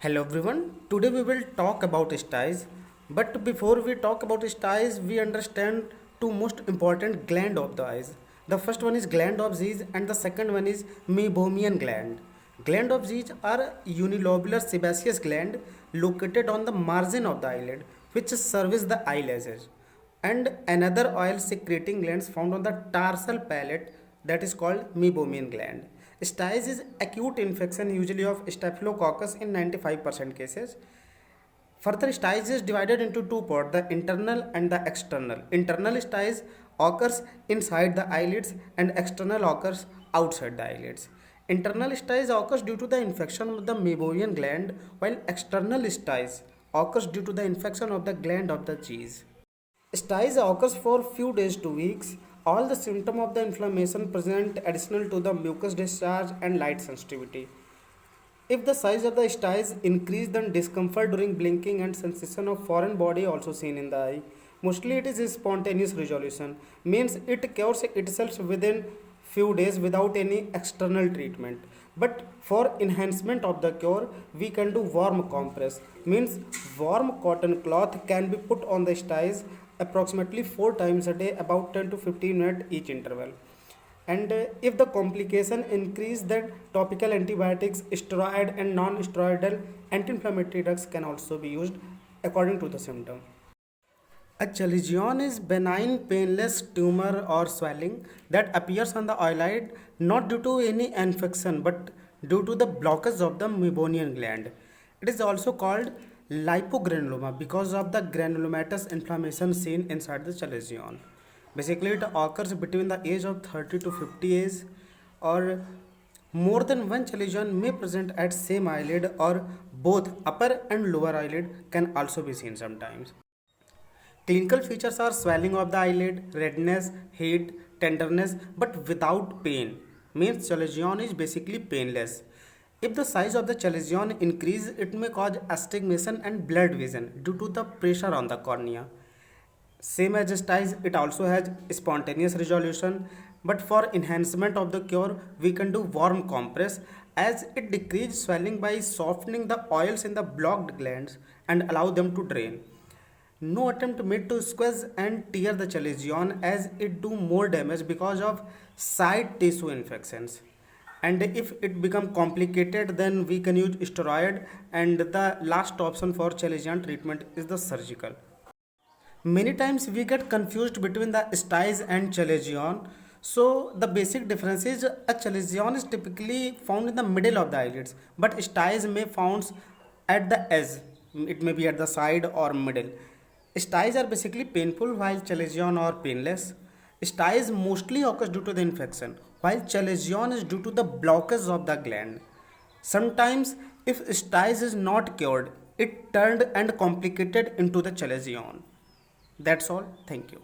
Hello everyone. Today we will talk about styes. But before we talk about styes, we understand two most important gland of the eyes. The first one is gland of Zeiss and the second one is meibomian gland. Gland of Zeiss are unilobular sebaceous gland located on the margin of the eyelid, which service the eyelashes, and another oil secreting glands found on the tarsal palate that is called meibomian gland. Stys is acute infection usually of staphylococcus in 95% cases. Further, stys is divided into two parts, the internal and the external. Internal stys occurs inside the eyelids and external occurs outside the eyelids. Internal stys occurs due to the infection of the meibomian gland, while external stys occurs due to the infection of the gland of the cheese. Stys occurs for few days to weeks. All the symptom of the inflammation present additional to the mucus discharge and light sensitivity. If the size of the stys increase, then discomfort during blinking and sensation of foreign body also seen in the eye. Mostly it is spontaneous resolution, means it cures itself within few days without any external treatment. But for enhancement of the cure, we can do warm compress, means warm cotton cloth can be put on the stys approximately 4 times a day, about 10 to 15 minutes each interval. And if the complication increase, then topical antibiotics, steroid and non-steroidal anti-inflammatory drugs can also be used according to the symptom. A chalazion is benign painless tumor or swelling that appears on the eyelid not due to any infection but due to the blockage of the meibomian gland. It is also called lipogranuloma because of the granulomatous inflammation seen inside the chalazion. Basically, it occurs between the age of 30 to 50 years, or more than one chalazion may present at same eyelid, or both upper and lower eyelid can also be seen sometimes. Clinical features are swelling of the eyelid, redness, heat, tenderness, but without pain. Means chalazion is basically painless. If the size of the chalazion increase, it may cause astigmatism and blurred vision due to the pressure on the cornea. Same as stys, it also has spontaneous resolution, but for enhancement of the cure, we can do warm compress as it decreases swelling by softening the oils in the blocked glands and allow them to drain. No attempt made to squeeze and tear the chalazion as it do more damage because of side tissue infections. And if it become complicated, then we can use steroid, and the last option for chalazion treatment is the surgical. Many times we get confused between the stys and chalazion. So the basic difference is a chalazion is typically found in the middle of the eyelids, but stys may found at the edge. It may be at the side or middle. Stys are basically painful while chalazion are painless. Stys mostly occurs due to the infection, while chalazion is due to the blockage of the gland. Sometimes, if stys is not cured, it turned and complicated into the chalazion. That's all. Thank you.